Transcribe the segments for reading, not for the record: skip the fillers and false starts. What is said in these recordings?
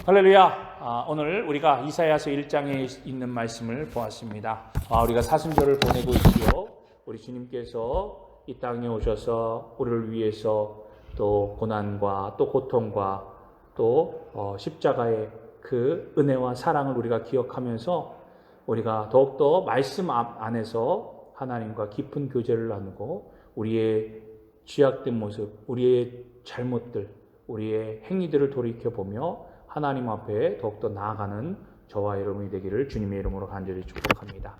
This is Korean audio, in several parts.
할렐루야. 오늘 우리가 이사야서 1장에 있는 말씀을 보았습니다. 우리가 사순절을 보내고 있지요. 우리 주님께서 이 땅에 오셔서 우리를 위해서 또 고난과 또 고통과 또 십자가의 그 은혜와 사랑을 우리가 기억하면서 우리가 더욱더 말씀 안에서 하나님과 깊은 교제를 나누고 우리의 취약된 모습, 우리의 잘못들, 우리의 행위들을 돌이켜보며 하나님 앞에 더욱더 나아가는 저와 여러분이 되기를 주님의 이름으로 간절히 축복합니다.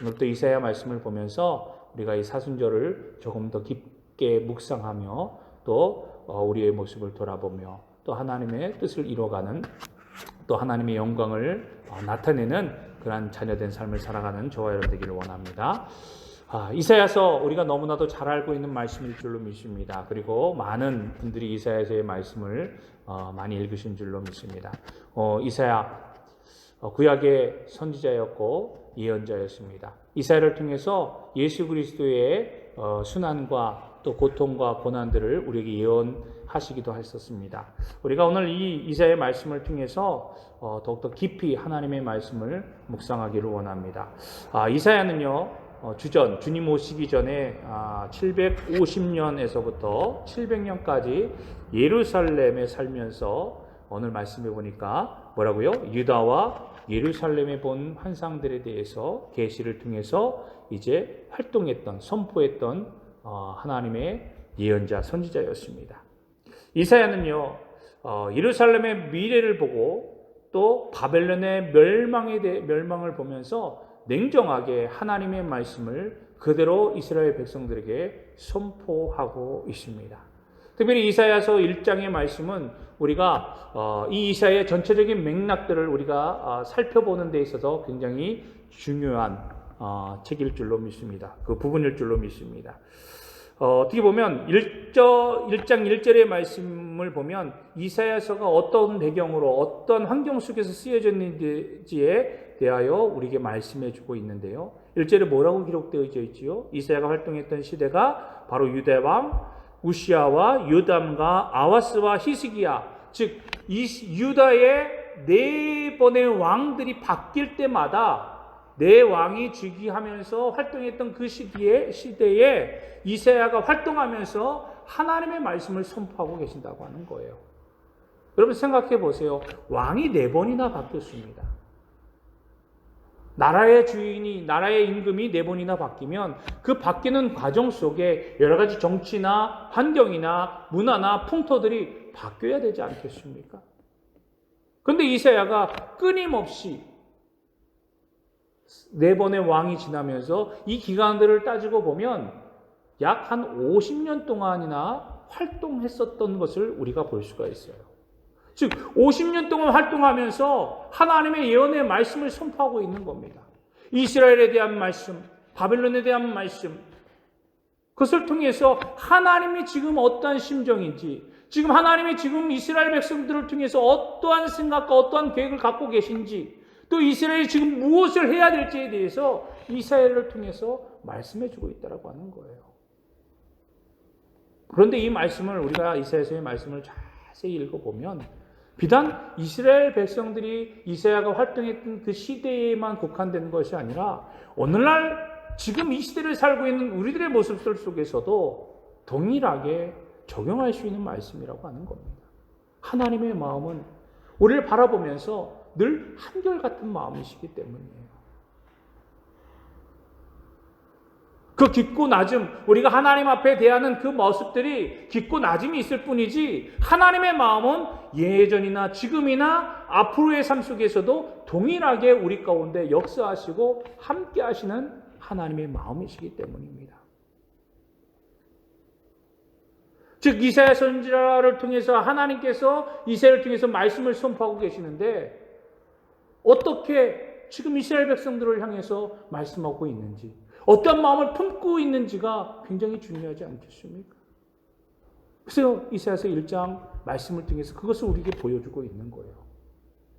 오늘도 이사야 말씀을 보면서 우리가 이 사순절을 조금 더 깊게 묵상하며 또 우리의 모습을 돌아보며 또 하나님의 뜻을 이루어가는 또 하나님의 영광을 나타내는 그러한 자녀된 삶을 살아가는 저와 여러분 되기를 원합니다. 이사야서 우리가 너무나도 잘 알고 있는 말씀일 줄로 믿습니다. 그리고 많은 분들이 이사야서의 말씀을 많이 읽으신 줄로 믿습니다. 이사야 구약의 선지자였고 예언자였습니다. 이사야를 통해서 예수 그리스도의 순환과 또 고통과 고난들을 우리에게 예언하시기도 했었습니다. 우리가 오늘 이 이사야의 말씀을 통해서 더욱더 깊이 하나님의 말씀을 묵상하기를 원합니다. 이사야는요, 주님 오시기 전에 750년에서부터 700년까지 예루살렘에 살면서 오늘 말씀해 보니까 뭐라고요? 유다와 예루살렘에 본 환상들에 대해서 계시를 통해서 이제 활동했던, 선포했던 하나님의 예언자, 선지자였습니다. 이사야는요, 예루살렘의 미래를 보고 또 바벨론의 멸망을 보면서 냉정하게 하나님의 말씀을 그대로 이스라엘 백성들에게 선포하고 있습니다. 특별히 이사야서 1장의 말씀은 우리가 이 이사야의 전체적인 맥락들을 우리가 살펴보는 데 있어서 굉장히 중요한 책일 줄로 믿습니다. 그 부분일 줄로 믿습니다. 어떻게 보면 1장 1절의 말씀을 보면 이사야서가 어떤 배경으로 어떤 환경 속에서 쓰여졌는지에 대하여 우리에게 말씀해 주고 있는데요. 1절에 뭐라고 기록되어 있지요? 이사야가 활동했던 시대가 바로 유다 왕 우시야와 요담과 아하스와 히스기야, 즉 유다의 네 번의 왕들이 바뀔 때마다 네 왕이 즉위하면서 활동했던 그 시대에 이사야가 활동하면서 하나님의 말씀을 선포하고 계신다고 하는 거예요. 여러분 생각해 보세요. 왕이 네 번이나 바뀌었습니다. 나라의 주인이, 나라의 임금이 네 번이나 바뀌면 그 바뀌는 과정 속에 여러 가지 정치나 환경이나 문화나 풍토들이 바뀌어야 되지 않겠습니까? 그런데 이사야가 끊임없이 네 번의 왕이 지나면서 이 기간들을 따지고 보면 약 한 50년 동안이나 활동했었던 것을 우리가 볼 수가 있어요. 즉 50년 동안 활동하면서 하나님의 예언의 말씀을 선포하고 있는 겁니다. 이스라엘에 대한 말씀, 바벨론에 대한 말씀, 그것을 통해서 하나님이 지금 어떠한 심정인지, 지금 하나님이 지금 이스라엘 백성들을 통해서 어떠한 생각과 어떠한 계획을 갖고 계신지, 또 이스라엘이 지금 무엇을 해야 될지에 대해서 이사야를 통해서 말씀해 주고 있다고 하는 거예요. 그런데 이 말씀을 우리가 이사야서의 말씀을 자세히 읽어보면 비단 이스라엘 백성들이 이사야가 활동했던 그 시대에만 국한된 것이 아니라 오늘날 지금 이 시대를 살고 있는 우리들의 모습들 속에서도 동일하게 적용할 수 있는 말씀이라고 하는 겁니다. 하나님의 마음은 우리를 바라보면서 늘 한결같은 마음이시기 때문이에요. 그 깊고 낮음, 우리가 하나님 앞에 대하는 그 모습들이 깊고 낮음이 있을 뿐이지 하나님의 마음은 예전이나 지금이나 앞으로의 삶 속에서도 동일하게 우리 가운데 역사하시고 함께 하시는 하나님의 마음이시기 때문입니다. 즉 이사야 선지자를 통해서 하나님께서 이사야를 통해서 말씀을 선포하고 계시는데 어떻게 지금 이스라엘 백성들을 향해서 말씀하고 있는지, 어떤 마음을 품고 있는지가 굉장히 중요하지 않겠습니까? 그래서 이사야서 1장 말씀을 통해서 그것을 우리에게 보여주고 있는 거예요.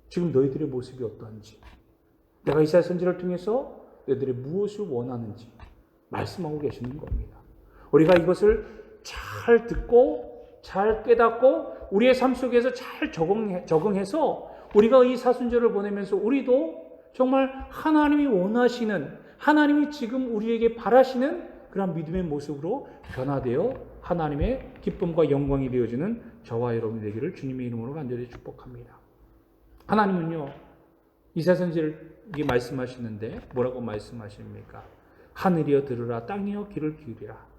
지금 너희들의 모습이 어떠한지, 내가 이사야 선지자를 통해서 너희들이 무엇을 원하는지 말씀하고 계시는 겁니다. 우리가 이것을 잘 듣고 잘 깨닫고 우리의 삶 속에서 잘 적응해서 우리가 이 사순절을 보내면서 우리도 정말 하나님이 원하시는, 하나님이 지금 우리에게 바라시는 그런 믿음의 모습으로 변화되어 하나님의 기쁨과 영광이 되어지는 저와 여러분이 되기를 주님의 이름으로 간절히 축복합니다. 하나님은요, 이사야서에 말씀하시는데 뭐라고 말씀하십니까? 하늘이여 들으라, 땅이여 귀를 기울이라.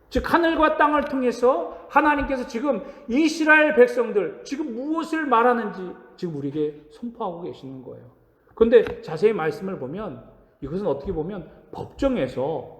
즉 하늘과 땅을 통해서 하나님께서 지금 이스라엘 백성들 지금 무엇을 말하는지 지금 우리에게 선포하고 계시는 거예요. 그런데 자세히 말씀을 보면 이것은 어떻게 보면 법정에서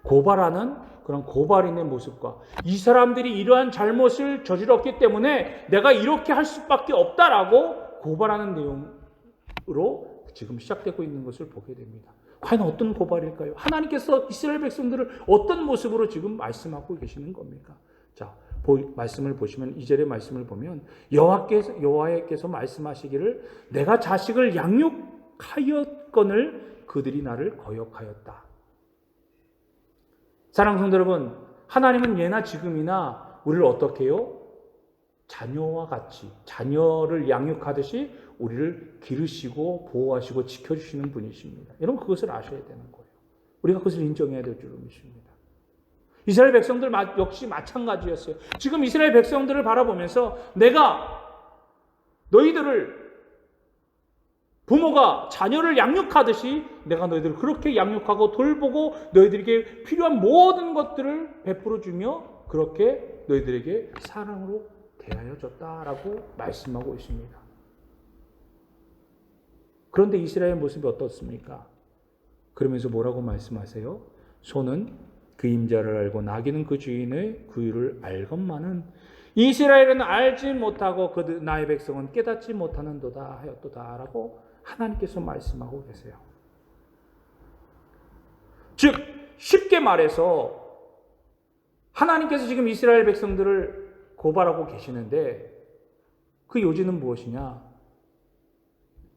고발하는 그런 고발인의 모습과 이 사람들이 이러한 잘못을 저질렀기 때문에 내가 이렇게 할 수밖에 없다라고 고발하는 내용으로 지금 시작되고 있는 것을 보게 됩니다. 과연 어떤 고발일까요? 하나님께서 이스라엘 백성들을 어떤 모습으로 지금 말씀하고 계시는 겁니까? 자, 말씀을 보시면 2절의 말씀을 보면 여호와께서 말씀하시기를 내가 자식을 양육하였거늘 그들이 나를 거역하였다. 사랑하는 성도 여러분, 하나님은 예나 지금이나 우리를 어떻게 해요? 자녀와 같이, 자녀를 양육하듯이 우리를 기르시고 보호하시고 지켜주시는 분이십니다. 여러분 그것을 아셔야 되는 거예요. 우리가 그것을 인정해야 될 줄로 믿습니다. 이스라엘 백성들 역시 마찬가지였어요. 지금 이스라엘 백성들을 바라보면서 내가 너희들을 부모가 자녀를 양육하듯이 내가 너희들을 그렇게 양육하고 돌보고 너희들에게 필요한 모든 것들을 베풀어 주며 그렇게 너희들에게 사랑으로 대하여 줬다라고 말씀하고 있습니다. 그런데 이스라엘의 모습이 어떻습니까? 그러면서 뭐라고 말씀하세요? 소는 그 임자를 알고 나귀는 그 주인의 구유를 알건만은 이스라엘은 알지 못하고 나의 백성은 깨닫지 못하는도다 하였도다라고 하나님께서 말씀하고 계세요. 즉 쉽게 말해서 하나님께서 지금 이스라엘 백성들을 고발하고 계시는데 그 요지는 무엇이냐?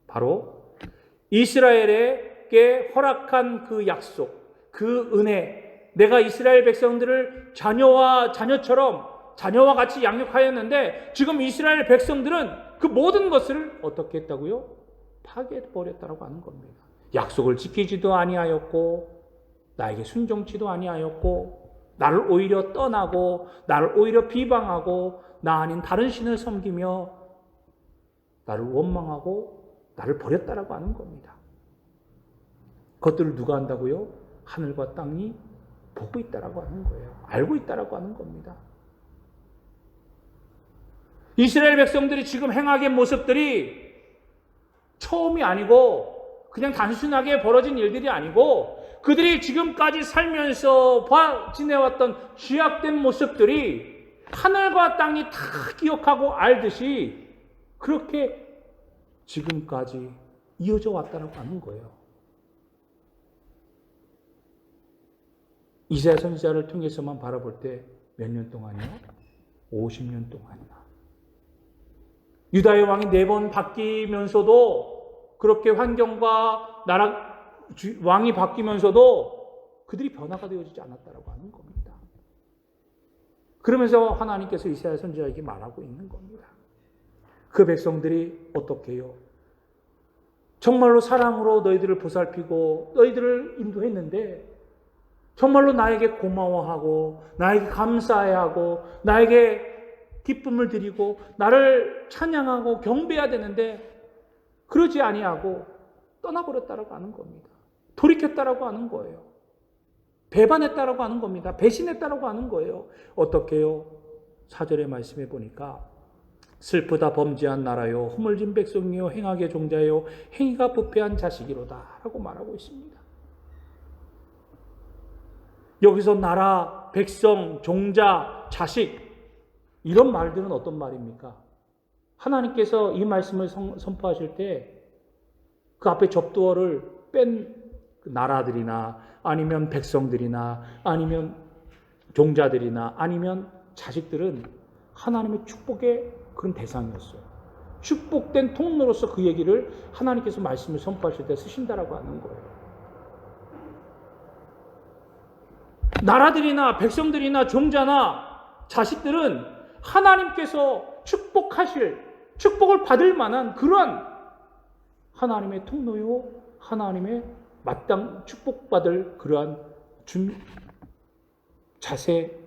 바로 이스라엘에게 허락한 그 약속, 그 은혜, 내가 이스라엘 백성들을 자녀와 같이 양육하였는데 지금 이스라엘 백성들은 그 모든 것을 어떻게 했다고요? 파괴해버렸다고 하는 겁니다. 약속을 지키지도 아니하였고 나에게 순종치도 아니하였고 나를 오히려 떠나고 나를 오히려 비방하고 나 아닌 다른 신을 섬기며 나를 원망하고 나를 버렸다라고 하는 겁니다. 그것들을 누가 한다고요? 하늘과 땅이 보고 있다라고 하는 거예요. 알고 있다라고 하는 겁니다. 이스라엘 백성들이 지금 행하게 모습들이 처음이 아니고 그냥 단순하게 벌어진 일들이 아니고 그들이 지금까지 살면서 지내왔던 죄악된 모습들이 하늘과 땅이 다 기억하고 알듯이 그렇게 지금까지 이어져 왔다고 하는 거예요. 이사야 선지자를 통해서만 바라볼 때 몇 년 동안이요? 50년 동안이나. 유다의 왕이 4번 바뀌면서도 그렇게 환경과 왕이 바뀌면서도 그들이 변화가 되어지지 않았다고 하는 겁니다. 그러면서 하나님께서 이사야 선지자에게 말하고 있는 겁니다. 그 백성들이 어떻게 해요? 정말로 사랑으로 너희들을 보살피고 너희들을 인도했는데 정말로 나에게 고마워하고 나에게 감사해하고 나에게 기쁨을 드리고 나를 찬양하고 경배해야 되는데 그러지 아니하고 떠나버렸다라고 하는 겁니다. 돌이켰다라고 하는 거예요. 배반했다라고 하는 겁니다. 배신했다라고 하는 거예요. 어떻게 해요? 4절의 말씀해 보니까 슬프다 범죄한 나라요 허물진 백성이요 행악의 종자요 행위가 부패한 자식이로다 라고 말하고 있습니다. 여기서 나라, 백성, 종자, 자식 이런 말들은 어떤 말입니까? 하나님께서 이 말씀을 선포하실 때 그 앞에 접두어를 뺀 나라들이나 아니면 백성들이나 아니면 종자들이나 아니면 자식들은 하나님의 축복의 그런 대상이었어요. 축복된 통로로서 그 얘기를 하나님께서 말씀을 선포하실 때 쓰신다라고 하는 거예요. 나라들이나 백성들이나 종자나 자식들은 하나님께서 축복을 받을 만한 그런 하나님의 통로요, 하나님의 마땅 축복받을 그러한 자세,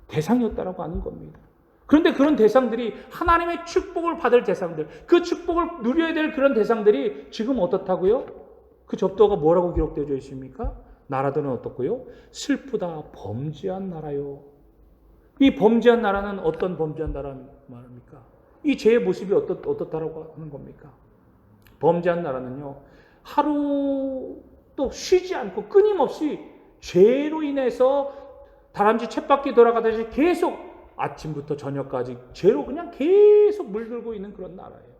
대상이었다라고 하는 겁니다. 그런데 그런 대상들이 하나님의 축복을 받을 대상들, 그 축복을 누려야 될 그런 대상들이 지금 어떻다고요? 그 접도가 뭐라고 기록되어 있습니까? 나라들은 어떻고요? 슬프다, 범죄한 나라요. 이 범죄한 나라는 어떤 범죄한 나라는 말입니까? 이 죄의 모습이 어떻다라고 하는 겁니까? 범죄한 나라는요, 하루도 쉬지 않고 끊임없이 죄로 인해서 다람쥐 쳇바퀴 돌아가듯이 계속 아침부터 저녁까지 죄로 그냥 계속 물들고 있는 그런 나라예요.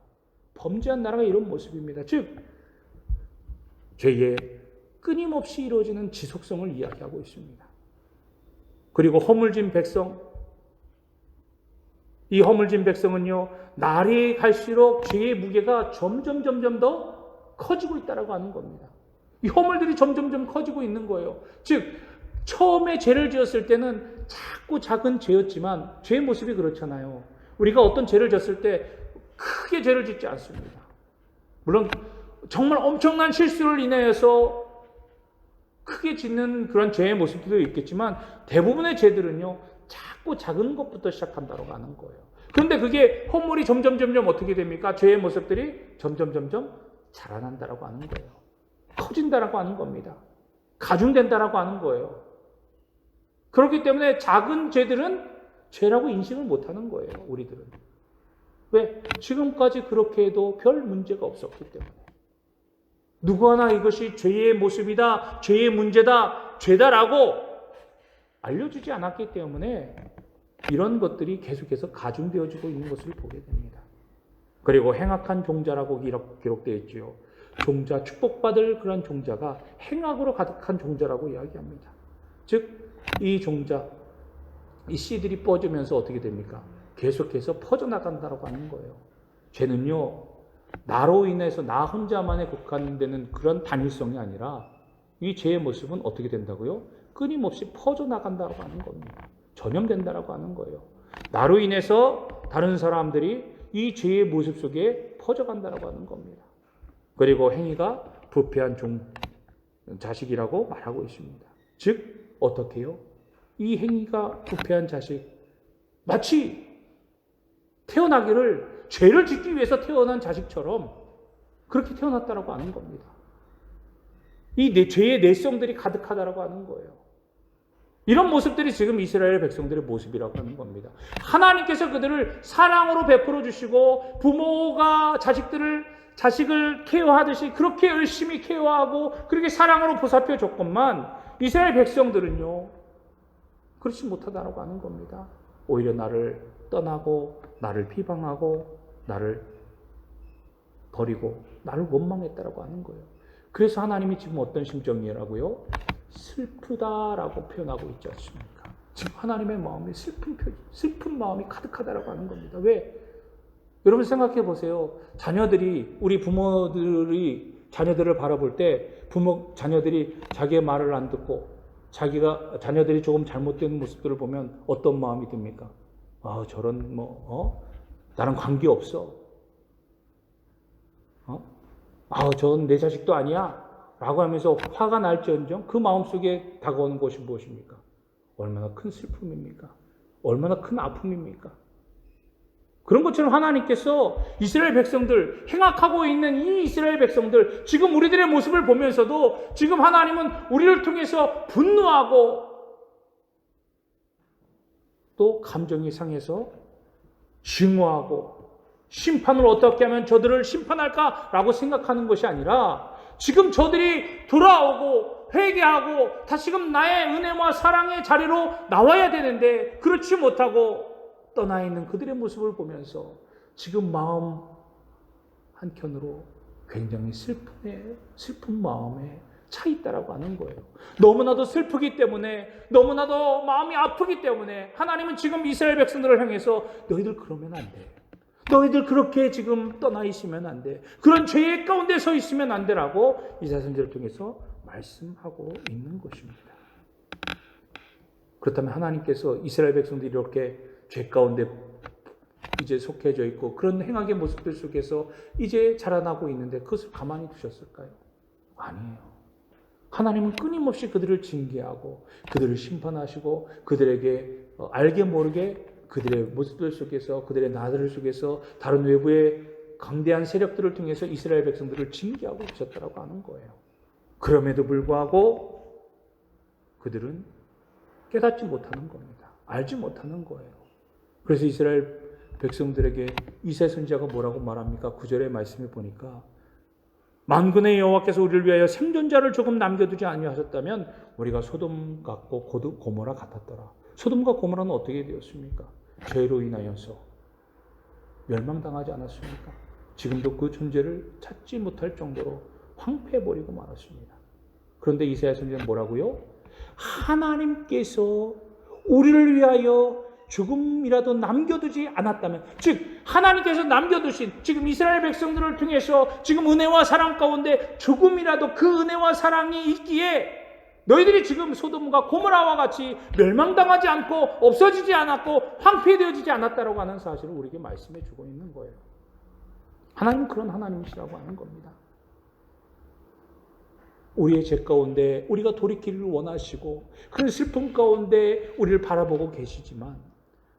범죄한 나라가 이런 모습입니다. 즉, 죄의 끊임없이 이루어지는 지속성을 이야기하고 있습니다. 그리고 허물진 백성, 이 허물진 백성은요, 날이 갈수록 죄의 무게가 점점 더 커지고 있다라고 하는 겁니다. 이 허물들이 점점 커지고 있는 거예요. 즉, 처음에 죄를 지었을 때는 작고 작은 죄였지만 죄의 모습이 그렇잖아요. 우리가 어떤 죄를 졌을 때 크게 죄를 짓지 않습니다. 물론 정말 엄청난 실수를 인하여서 크게 짓는 그런 죄의 모습도 있겠지만 대부분의 죄들은요, 작고 작은 것부터 시작한다고 하는 거예요. 그런데 그게 허물이 점점 어떻게 됩니까? 죄의 모습들이 점점 자라난다라고 하는 거예요. 커진다라고 하는 겁니다. 가중된다라고 하는 거예요. 그렇기 때문에 작은 죄들은 죄라고 인식을 못하는 거예요. 우리들은. 왜? 지금까지 그렇게 해도 별 문제가 없었기 때문에. 누구 하나 이것이 죄의 모습이다, 죄의 문제다, 죄다라고 알려주지 않았기 때문에 이런 것들이 계속해서 가중되어지고 있는 것을 보게 됩니다. 그리고 행악한 종자라고 기록되어 있지요. 종자, 축복받을 그런 종자가 행악으로 가득한 종자라고 이야기합니다. 즉, 이 종자, 이 씨들이 뻗으면서 어떻게 됩니까? 계속해서 퍼져나간다고 하는 거예요. 죄는요, 나로 인해서 나 혼자만에 국한되는 그런 단일성이 아니라 이 죄의 모습은 어떻게 된다고요? 끊임없이 퍼져나간다고 하는 겁니다. 전염된다고 하는 거예요. 나로 인해서 다른 사람들이 이 죄의 모습 속에 퍼져간다고 하는 겁니다. 그리고 행위가 부패한 자식이라고 말하고 있습니다. 즉, 어떻게 해요? 이 행위가 부패한 자식, 마치 태어나기를 죄를 짓기 위해서 태어난 자식처럼 그렇게 태어났다라고 하는 겁니다. 이 죄의 내성들이 가득하다라고 하는 거예요. 이런 모습들이 지금 이스라엘 백성들의 모습이라고 하는 겁니다. 하나님께서 그들을 사랑으로 베풀어 주시고 부모가 자식을 케어하듯이 그렇게 열심히 케어하고 그렇게 사랑으로 보살펴 줬건만 이스라엘 백성들은요, 그렇지 못하다라고 하는 겁니다. 오히려 나를 떠나고 나를 비방하고 나를 버리고 나를 원망했다라고 하는 거예요. 그래서 하나님이 지금 어떤 심정이라고요? 슬프다라고 표현하고 있지 않습니까? 지금 하나님의 마음이 슬픈 마음이 가득하다라고 하는 겁니다. 왜? 여러분 생각해 보세요. 우리 부모들이 자녀들을 바라볼 때 자녀들이 자기의 말을 안 듣고 자녀들이 조금 잘못된 모습들을 보면 어떤 마음이 듭니까? 저런 나랑 관계 없어. 저건 내 자식도 아니야. 라고 하면서 화가 날지언정 그 마음속에 다가오는 것이 무엇입니까? 얼마나 큰 슬픔입니까? 얼마나 큰 아픔입니까? 그런 것처럼 하나님께서 이스라엘 백성들, 행악하고 있는 이 이스라엘 백성들, 지금 우리들의 모습을 보면서도 지금 하나님은 우리를 통해서 분노하고 또 감정이 상해서 증오하고 심판을 어떻게 하면 저들을 심판할까라고 생각하는 것이 아니라 지금 저들이 돌아오고 회개하고 다시금 나의 은혜와 사랑의 자리로 나와야 되는데 그렇지 못하고 떠나 있는 그들의 모습을 보면서 지금 마음 한켠으로 굉장히 슬픈 마음에 차 있다라고 하는 거예요. 너무나도 슬프기 때문에, 너무나도 마음이 아프기 때문에 하나님은 지금 이스라엘 백성들을 향해서 너희들 그러면 안 돼. 너희들 그렇게 지금 떠나 있으면 안 돼. 그런 죄의 가운데 서 있으면 안 되라고 이사야 선지자를 통해서 말씀하고 있는 것입니다. 그렇다면 하나님께서 이스라엘 백성들이 이렇게 죄 가운데 이제 속해져 있고 그런 행악의 모습들 속에서 이제 자라나고 있는데 그것을 가만히 두셨을까요? 아니에요. 하나님은 끊임없이 그들을 징계하고 그들을 심판하시고 그들에게 알게 모르게 그들의 모습들 속에서 그들의 나들 속에서 다른 외부의 강대한 세력들을 통해서 이스라엘 백성들을 징계하고 계셨다고 하는 거예요. 그럼에도 불구하고 그들은 깨닫지 못하는 겁니다. 알지 못하는 거예요. 그래서 이스라엘 백성들에게 이사야 선지자가 뭐라고 말합니까? 9절의 말씀을 보니까 만군의 여호와께서 우리를 위하여 생존자를 조금 남겨두지 아니하셨다면 우리가 소돔 같고 고모라 같았더라. 소돔과 고모라는 어떻게 되었습니까? 죄로 인하여서 멸망당하지 않았습니까? 지금도 그 존재를 찾지 못할 정도로 황폐해버리고 말았습니다. 그런데 이사야 선지자는 뭐라고요? 하나님께서 우리를 위하여 죽음이라도 남겨두지 않았다면, 즉 하나님께서 남겨두신 지금 이스라엘 백성들을 통해서 지금 은혜와 사랑 가운데 죽음이라도 그 은혜와 사랑이 있기에 너희들이 지금 소돔과 고모라와 같이 멸망당하지 않고 없어지지 않았고 황폐되어지지 않았다라고 하는 사실을 우리에게 말씀해 주고 있는 거예요. 하나님은 그런 하나님이시라고 하는 겁니다. 우리의 죄 가운데 우리가 돌이키기를 원하시고 그런 슬픔 가운데 우리를 바라보고 계시지만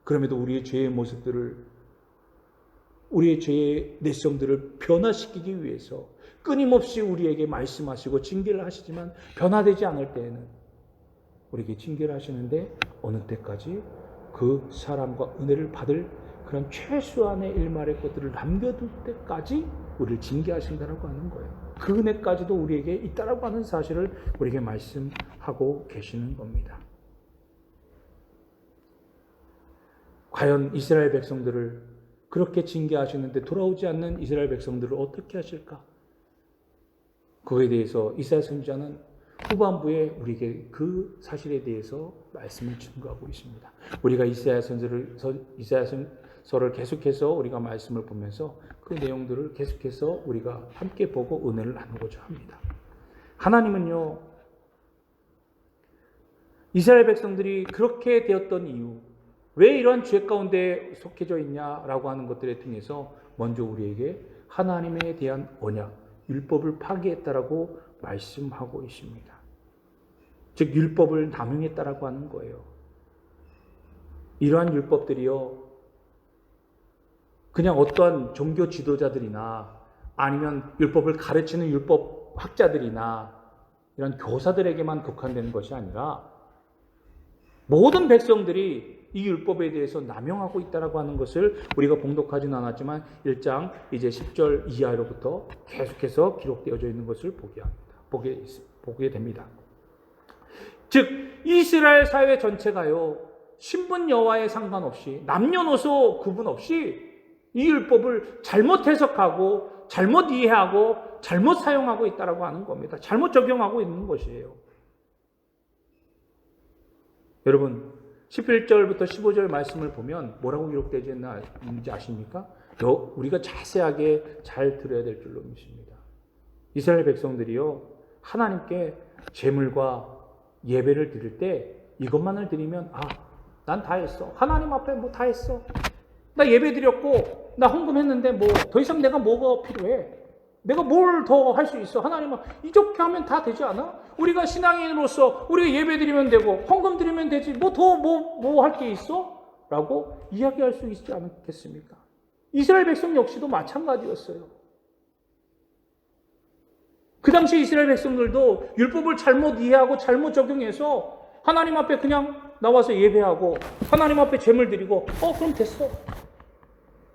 그럼에도 우리의 죄의 모습들을 우리의 죄의 내성들을 변화시키기 위해서 끊임없이 우리에게 말씀하시고 징계를 하시지만 변화되지 않을 때에는 우리에게 징계를 하시는데 어느 때까지 그 사랑과 은혜를 받을 그런 최소한의 일말의 것들을 남겨둘 때까지 우리를 징계하신다라고 하는 거예요. 그 은혜까지도 우리에게 있다라고 하는 사실을 우리에게 말씀하고 계시는 겁니다. 과연 이스라엘 백성들을 그렇게 징계하시는데 돌아오지 않는 이스라엘 백성들을 어떻게 하실까? 그거에 대해서 이사야 선지자는 후반부에 우리에게 그 사실에 대해서 말씀을 증거하고 있습니다. 우리가 이사야서를 계속해서 우리가 말씀을 보면서 그 내용들을 계속해서 우리가 함께 보고 은혜를 나누고자 합니다. 하나님은요, 이스라엘 백성들이 그렇게 되었던 이유, 왜 이런 죄 가운데 속해져 있냐라고 하는 것들에 통해서 먼저 우리에게 하나님에 대한 언약, 율법을 파기했다라고 말씀하고 있습니다. 즉 율법을 남용했다라고 하는 거예요. 이러한 율법들이요, 그냥 어떠한 종교 지도자들이나 아니면 율법을 가르치는 율법 학자들이나 이런 교사들에게만 국한되는 것이 아니라 모든 백성들이 이 율법에 대해서 남용하고 있다라고 하는 것을 우리가 봉독하지는 않았지만 1장 이제 10절 이하로부터 계속해서 기록되어져 있는 것을 보게 됩니다. 즉 이스라엘 사회 전체가요, 신분 여하에 상관없이 남녀노소 구분 없이 이 율법을 잘못 해석하고 잘못 이해하고 잘못 사용하고 있다라고 하는 겁니다. 잘못 적용하고 있는 것이에요. 여러분 11절부터 15절 말씀을 보면 뭐라고 기록되어 있는지 아십니까? 우리가 자세하게 잘 들어야 될 줄로 믿습니다. 이스라엘 백성들이요, 하나님께 제물과 예배를 드릴 때 이것만을 드리면 난 다 했어. 하나님 앞에 뭐 다 했어. 나 예배 드렸고 나 헌금했는데 뭐 더 이상 내가 뭐가 필요해? 내가 뭘 더 할 수 있어? 하나님은 이렇게 하면 다 되지 않아? 우리가 신앙인으로서 우리가 예배 드리면 되고 헌금 드리면 되지 뭐 더 뭐 할 게 있어? 라고 이야기할 수 있지 않겠습니까? 이스라엘 백성 역시도 마찬가지였어요. 그 당시 이스라엘 백성들도 율법을 잘못 이해하고 잘못 적용해서 하나님 앞에 그냥 나와서 예배하고 하나님 앞에 제물 드리고 그럼 됐어.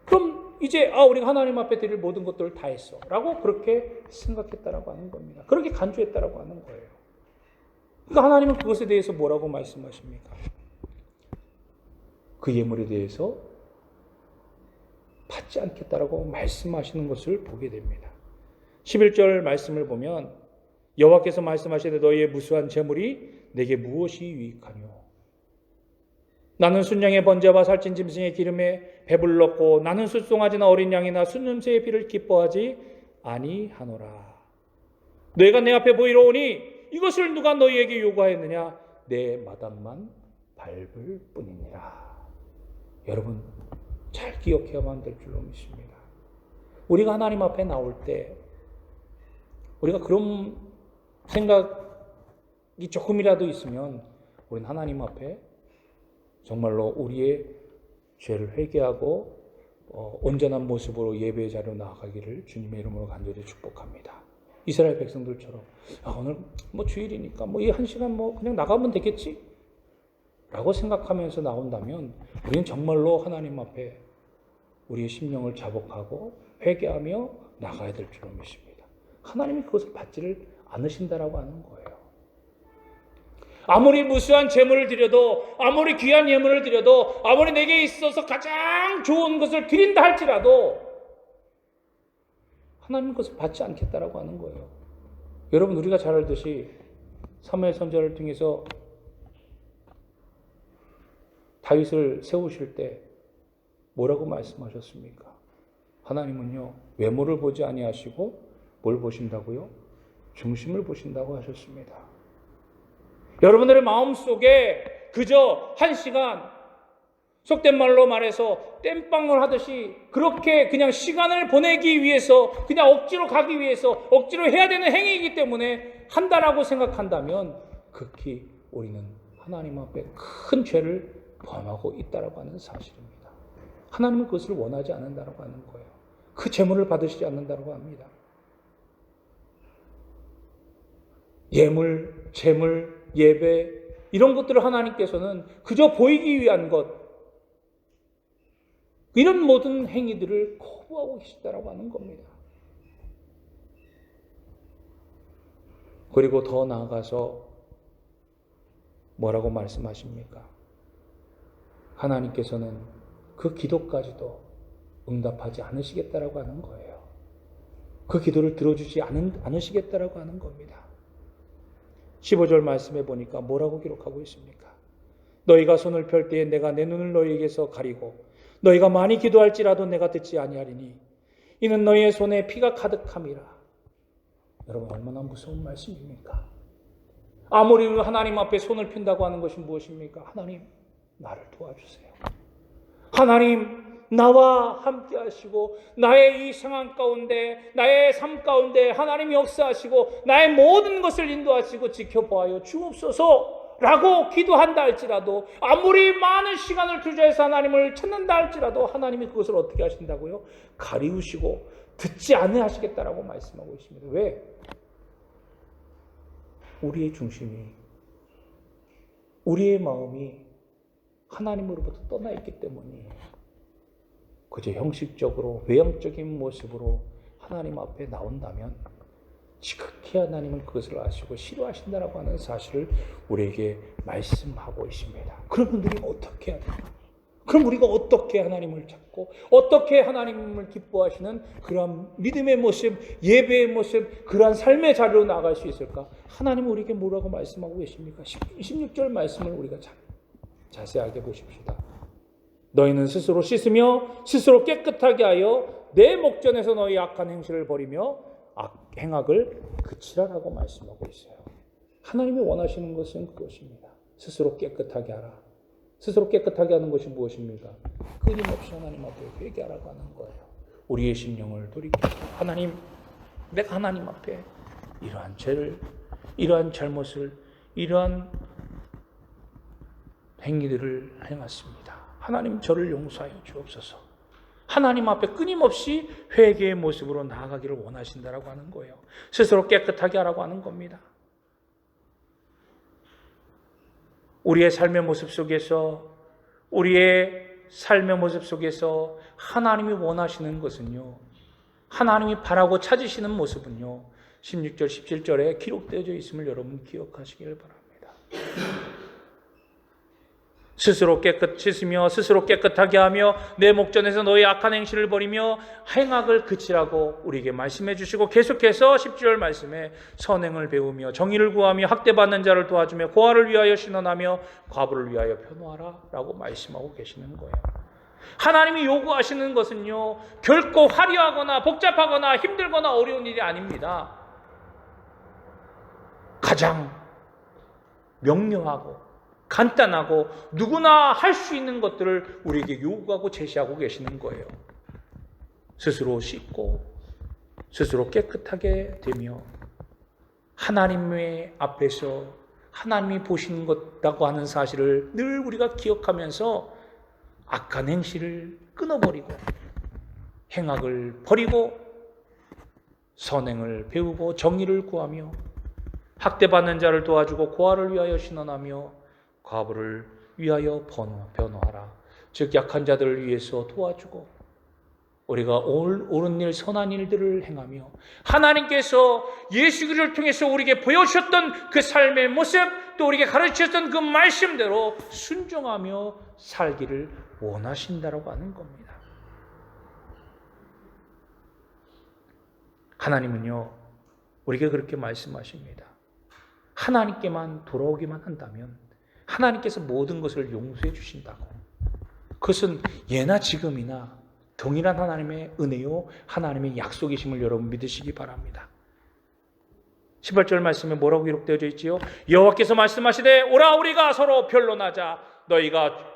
그럼 이제 우리가 하나님 앞에 드릴 모든 것들을 다 했어 라고 그렇게 생각했다라고 하는 겁니다. 그렇게 간주했다라고 하는 거예요. 그러니까 하나님은 그것에 대해서 뭐라고 말씀하십니까? 그 예물에 대해서 받지 않겠다라고 말씀하시는 것을 보게 됩니다. 11절 말씀을 보면 여호와께서 말씀하시되 너희의 무수한 제물이 내게 무엇이 유익하뇨? 나는 순양의 번제와 살찐 짐승의 기름에 배불렀고 나는 숫송아지나 어린 양이나 순냄새의 피를 기뻐하지 아니하노라. 너희가 내 앞에 보이러 오니 이것을 누가 너희에게 요구하였느냐? 내 마당만 밟을 뿐이니라. 여러분 잘 기억해야만 될 줄로 믿습니다. 우리가 하나님 앞에 나올 때 우리가 그런 생각이 조금이라도 있으면 우리는 하나님 앞에 정말로 우리의 죄를 회개하고 온전한 모습으로 예배의 자리로 나아가기를 주님의 이름으로 간절히 축복합니다. 이스라엘 백성들처럼 오늘 주일이니까 이 한 시간 그냥 나가면 되겠지 라고 생각하면서 나온다면 우리는 정말로 하나님 앞에 우리의 심령을 자복하고 회개하며 나가야 될 줄로 믿습니다. 하나님이 그것을 받지를 않으신다라고 하는 거예요. 아무리 무수한 재물을 드려도, 아무리 귀한 예물을 드려도, 아무리 내게 있어서 가장 좋은 것을 드린다 할지라도 하나님은 그것을 받지 않겠다라고 하는 거예요. 여러분, 우리가 잘 알듯이 사무엘 선지자를 통해서 다윗을 세우실 때 뭐라고 말씀하셨습니까? 하나님은요, 외모를 보지 아니하시고 뭘 보신다고요? 중심을 보신다고 하셨습니다. 여러분들의 마음속에 그저 한 시간, 속된 말로 말해서 땜빵을 하듯이 그렇게 그냥 시간을 보내기 위해서, 그냥 억지로 가기 위해서 억지로 해야 되는 행위이기 때문에 한다라고 생각한다면 극히 우리는 하나님 앞에 큰 죄를 범하고 있다라고 하는 사실입니다. 하나님은 그것을 원하지 않는다라고 하는 거예요. 그 제물을 받으시지 않는다라고 합니다. 예물, 제물, 예배 이런 것들을 하나님께서는 그저 보이기 위한 것, 이런 모든 행위들을 거부하고 계시다라고 하는 겁니다. 그리고 더 나아가서 뭐라고 말씀하십니까? 하나님께서는 그 기도까지도 응답하지 않으시겠다라고 하는 거예요. 그 기도를 들어주지 않으시겠다라고 하는 겁니다. 15절 말씀해 보니까 뭐라고 기록하고 있습니까? 너희가 손을 펼 때에 내가 내 눈을 너희에게서 가리고 너희가 많이 기도할지라도 내가 듣지 아니하리니 이는 너희의 손에 피가 가득함이라. 여러분, 얼마나 무서운 말씀입니까? 아무리 하나님 앞에 손을 핀다고 하는 것이 무엇입니까? 하나님, 나를 도와주세요. 하나님, 나와 함께 하시고 나의 이 상황 가운데, 나의 삶 가운데 하나님이 역사하시고 나의 모든 것을 인도하시고 지켜보아요 주옵소서 라고 기도한다 할지라도, 아무리 많은 시간을 투자해서 하나님을 찾는다 할지라도 하나님이 그것을 어떻게 하신다고요? 가리우시고 듣지 않으시겠다라고 말씀하고 있습니다. 왜? 우리의 중심이, 우리의 마음이 하나님으로부터 떠나 있기 때문이에요. 그저 형식적으로 외형적인 모습으로 하나님 앞에 나온다면 지극히 하나님은 그것을 아시고 싫어하신다라고 하는 사실을 우리에게 말씀하고 있습니다. 그러면 우리가 어떻게 해야 될까? 그럼 우리가 어떻게 하나님을 찾고 어떻게 하나님을 기뻐하시는 그러한 믿음의 모습, 예배의 모습, 그러한 삶의 자리로 나아갈 수 있을까? 하나님은 우리에게 뭐라고 말씀하고 계십니까? 16절 말씀을 우리가 자세하게 보십시다. 너희는 스스로 씻으며 스스로 깨끗하게 하여 내 목전에서 너희 악한 행실을 버리며 행악을 그치라라고 말씀하고 있어요. 하나님이 원하시는 것은 그것입니다. 스스로 깨끗하게 하라. 스스로 깨끗하게 하는 것이 무엇입니까? 끊임없이 하나님 앞에 회개하라고 하는 거예요. 우리의 심령을 돌이켜 하나님, 내가 하나님 앞에 이러한 죄를, 이러한 잘못을, 이러한 행위들을 행했습니다. 하나님, 저를 용서하여 주옵소서. 하나님 앞에 끊임없이 회개의 모습으로 나아가기를 원하신다라고 하는 거예요. 스스로 깨끗하게 하라고 하는 겁니다. 우리의 삶의 모습 속에서, 우리의 삶의 모습 속에서 하나님이 원하시는 것은요, 하나님이 바라고 찾으시는 모습은요, 16절, 17절에 기록되어져 있음을 여러분 기억하시길 바랍니다. 스스로 씻으며 스스로 깨끗하게 하며 내 목전에서 너의 악한 행실을 버리며 행악을 그치라고 우리에게 말씀해 주시고, 계속해서 10절 말씀에 선행을 배우며 정의를 구하며 학대받는 자를 도와주며 고아를 위하여 신원하며 과부를 위하여 변호하라 라고 말씀하고 계시는 거예요. 하나님이 요구하시는 것은요, 결코 화려하거나 복잡하거나 힘들거나 어려운 일이 아닙니다. 가장 명료하고 간단하고 누구나 할 수 있는 것들을 우리에게 요구하고 제시하고 계시는 거예요. 스스로 씻고 스스로 깨끗하게 되며 하나님의 앞에서 하나님이 보시는 것이라고 하는 사실을 늘 우리가 기억하면서 악한 행실을 끊어버리고 행악을 버리고 선행을 배우고 정의를 구하며 학대받는 자를 도와주고 고아를 위하여 신원하며 과부를 위하여 변호하라. 즉 약한 자들을 위해서 도와주고 우리가 옳은 일 선한 일들을 행하며 하나님께서 예수 그리스도를 통해서 우리에게 보여주셨던 그 삶의 모습 또 우리에게 가르치셨던 그 말씀대로 순종하며 살기를 원하신다라고 하는 겁니다. 하나님은요 우리에게 그렇게 말씀하십니다. 하나님께만 돌아오기만 한다면 하나님께서 모든 것을 용서해 주신다고. 그것은 예나 지금이나 동일한 하나님의 은혜요 하나님의 약속이심을 여러분 믿으시기 바랍니다. 18절 말씀에 뭐라고 기록되어 있지요? 여호와께서 말씀하시되 오라 우리가 서로 변론하자.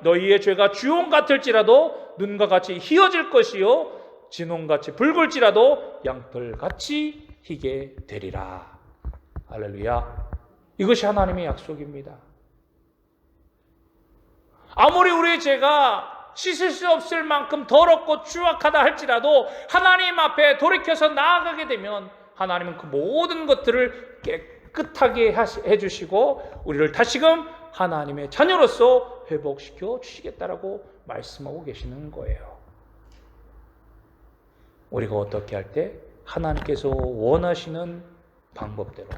너희의 죄가 주홍 같을지라도 눈과 같이 희어질 것이요 진홍같이 붉을지라도 양털같이 희게 되리라. 할렐루야. 이것이 하나님의 약속입니다. 아무리 우리의 죄가 씻을 수 없을 만큼 더럽고 추악하다 할지라도 하나님 앞에 돌이켜서 나아가게 되면 하나님은 그 모든 것들을 깨끗하게 해주시고 우리를 다시금 하나님의 자녀로서 회복시켜 주시겠다라고 말씀하고 계시는 거예요. 우리가 어떻게 할 때 하나님께서 원하시는 방법대로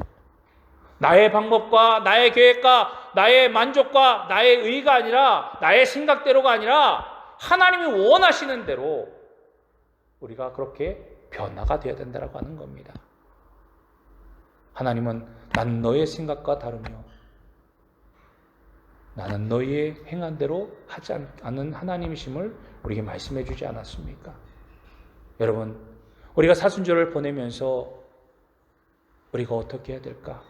나의 방법과 나의 계획과 나의 만족과 나의 의가 아니라 나의 생각대로가 아니라 하나님이 원하시는 대로 우리가 그렇게 변화가 되어야 된다고 하는 겁니다. 하나님은 난 너의 생각과 다르며 나는 너희의 행한 대로 하지 않는 하나님이심을 우리에게 말씀해 주지 않았습니까? 여러분, 우리가 사순절을 보내면서 우리가 어떻게 해야 될까?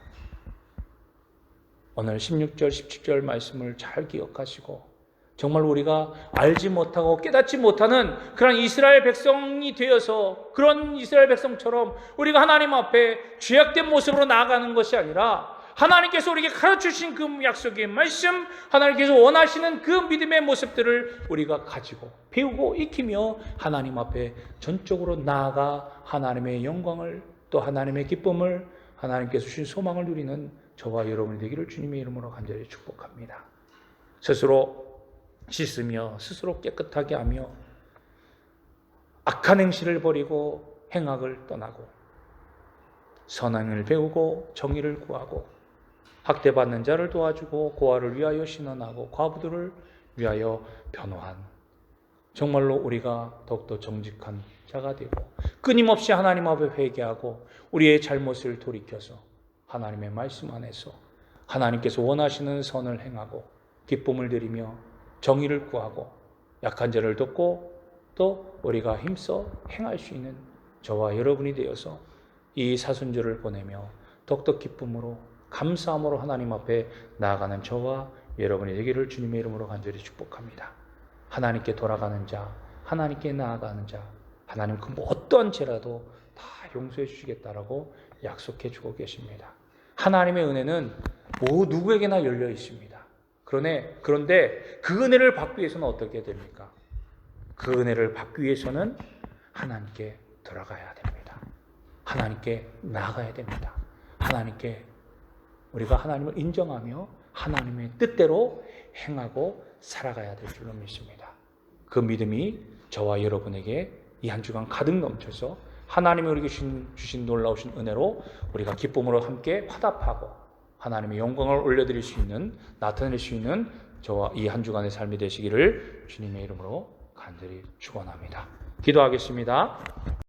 오늘 16절, 17절 말씀을 잘 기억하시고 정말 우리가 알지 못하고 깨닫지 못하는 그런 이스라엘 백성이 되어서 그런 이스라엘 백성처럼 우리가 하나님 앞에 죄악된 모습으로 나아가는 것이 아니라 하나님께서 우리에게 가르쳐주신 그 약속의 말씀, 하나님께서 원하시는 그 믿음의 모습들을 우리가 가지고 배우고 익히며 하나님 앞에 전적으로 나아가 하나님의 영광을 또 하나님의 기쁨을 하나님께서 주신 소망을 누리는 저와 여러분이 되기를 주님의 이름으로 간절히 축복합니다. 스스로 씻으며 스스로 깨끗하게 하며 악한 행실을 버리고 행악을 떠나고 선행을 배우고 정의를 구하고 학대받는 자를 도와주고 고아를 위하여 신원하고 과부들을 위하여 변호한 정말로 우리가 더욱더 정직한 자가 되고 끊임없이 하나님 앞에 회개하고 우리의 잘못을 돌이켜서 하나님의 말씀 안에서 하나님께서 원하시는 선을 행하고 기쁨을 드리며 정의를 구하고 약한 자를 돕고 또 우리가 힘써 행할 수 있는 저와 여러분이 되어서 이 사순절을 보내며 더욱더 기쁨으로 감사함으로 하나님 앞에 나아가는 저와 여러분이 되기를 주님의 이름으로 간절히 축복합니다. 하나님께 돌아가는 자, 하나님께 나아가는 자, 하나님 그 어떠한 죄라도 다 용서해 주시겠다라고 약속해 주고 계십니다. 하나님의 은혜는 누구에게나 열려 있습니다. 그런데 그 은혜를 받기 위해서는 어떻게 됩니까? 그 은혜를 받기 위해서는 하나님께 돌아가야 됩니다. 하나님께 나아가야 됩니다. 하나님께 우리가 하나님을 인정하며 하나님의 뜻대로 행하고 살아가야 될 줄로 믿습니다. 그 믿음이 저와 여러분에게 이 한 주간 가득 넘쳐서 하나님이 우리에게 주신 놀라우신 은혜로 우리가 기쁨으로 함께 화답하고 하나님의 영광을 올려드릴 수 있는, 나타낼 수 있는 저와 이 한 주간의 삶이 되시기를 주님의 이름으로 간절히 축원합니다. 기도하겠습니다.